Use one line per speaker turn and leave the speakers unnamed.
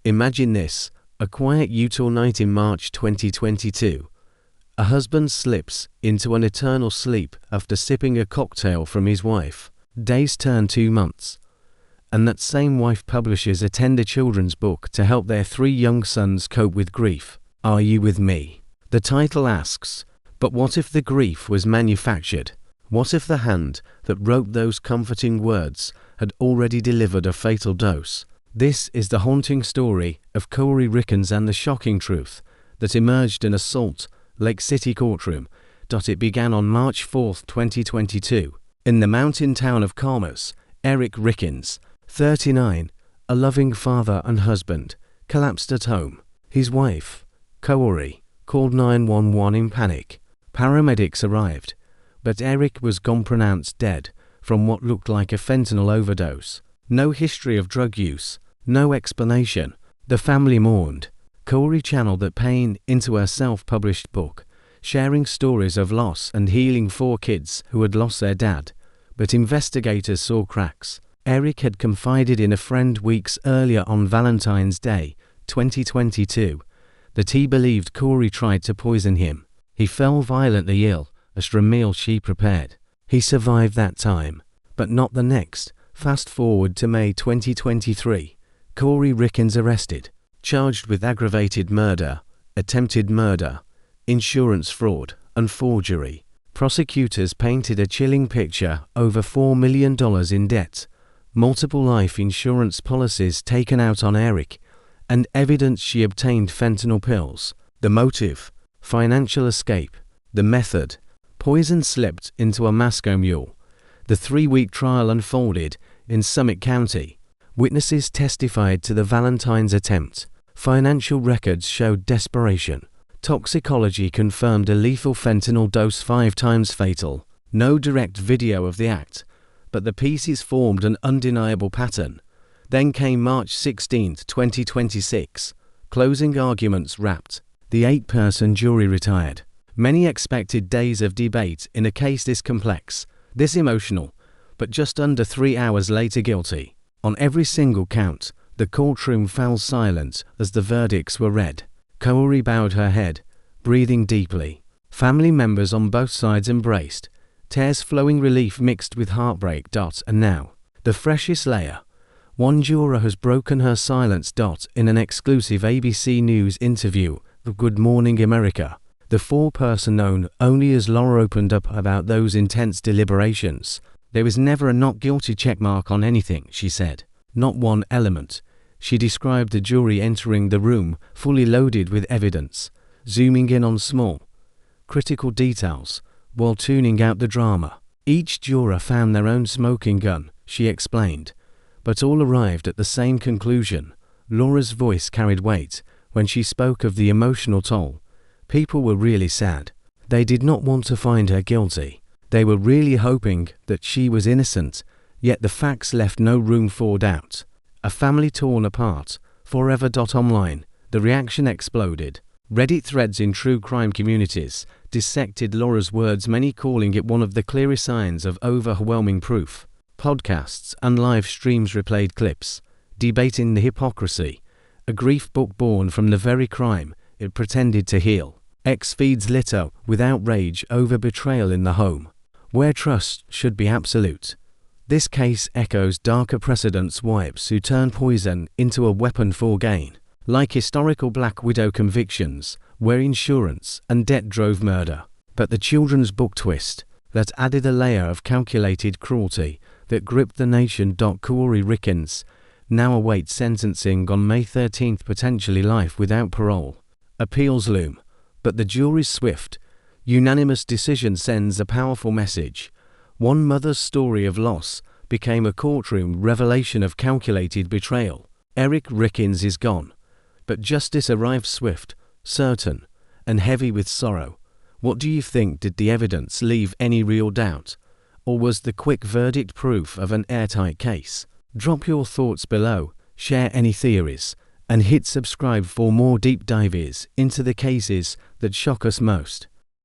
Imagine this, a quiet Utah night in March 2022. A husband slips into an eternal sleep after sipping a cocktail from his wife. Days turn 2 months. And that same wife publishes a tender children's book to help their 3 young sons cope with grief. Are you with me? The title asks, but what if the grief was manufactured? What if the hand that wrote those comforting words had already delivered a fatal dose? This is the haunting story of Kouri Richins and the shocking truth that emerged in a Salt Lake City courtroom. It began on March 4, 2022. In the mountain town of Commerce, Eric Richins, 39, a loving father and husband, collapsed at home. His wife, Kouri, called 911 in panic. Paramedics arrived, but Eric was gone, pronounced dead from what looked like a fentanyl overdose. No history of drug use, no explanation. The family mourned. Kouri channeled that pain into her self-published book, sharing stories of loss and healing 4 kids who had lost their dad. But investigators saw cracks. Eric had confided in a friend weeks earlier on Valentine's Day, 2022, that he believed Kouri tried to poison him. He fell violently ill after a meal she prepared. He survived that time, but not the next. Fast forward to May 2023. Kouri Richins arrested, charged with aggravated murder, attempted murder, insurance fraud, and forgery. Prosecutors painted a chilling picture: over $4 million in debt, multiple life insurance policies taken out on Eric, and evidence she obtained fentanyl pills. The motive: financial escape. The method: poison slipped into a Moscow Mule. The 3-week trial unfolded in Summit County. Witnesses testified to the Valentine's attempt. Financial records showed desperation. Toxicology confirmed a lethal fentanyl dose 5 times fatal. No direct video of the act, but the pieces formed an undeniable pattern. Then came March 16, 2026. Closing arguments wrapped. The 8-person jury retired. Many expected days of debate in a case this complex, this emotional, but just under 3 hours later, guilty. On every single count, the courtroom fell silent as the verdicts were read. Kouri bowed her head, breathing deeply. Family members on both sides embraced, tears flowing, relief mixed with heartbreak. And now, the freshest layer. One juror has broken her silence. In an exclusive ABC News interview with Good Morning America, the 4-person known only as Laura opened up about those intense deliberations. There was never a not guilty checkmark on anything, she said. Not one element. She described the jury entering the room fully loaded with evidence, zooming in on small, critical details, while tuning out the drama. Each juror found their own smoking gun, she explained, but all arrived at the same conclusion. Laura's voice carried weight when she spoke of the emotional toll. People were really sad. They did not want to find her guilty. They were really hoping that she was innocent, yet the facts left no room for doubt. A family torn apart, forever. Online, the reaction exploded. Reddit threads in true crime communities dissected Laura's words, many calling it one of the clearest signs of overwhelming proof. Podcasts and live streams replayed clips, debating the hypocrisy. A grief book born from the very crime it pretended to heal. X feeds lit up with outrage over betrayal in the home, where trust should be absolute. This case echoes darker precedents: wives who turn poison into a weapon for gain, like historical Black Widow convictions, where insurance and debt drove murder. But the children's book twist that added a layer of calculated cruelty that gripped the nation. Kouri Richins now awaits sentencing on May 13, potentially life without parole. Appeals loom, but the jury's swift, unanimous decision sends a powerful message. One mother's story of loss became a courtroom revelation of calculated betrayal. Eric Richins is gone, but justice arrives swift, certain, and heavy with sorrow. What do you think? Did the evidence leave any real doubt? Or was the quick verdict proof of an airtight case? Drop your thoughts below, share any theories, and hit subscribe for more deep dives into the cases that shock us most.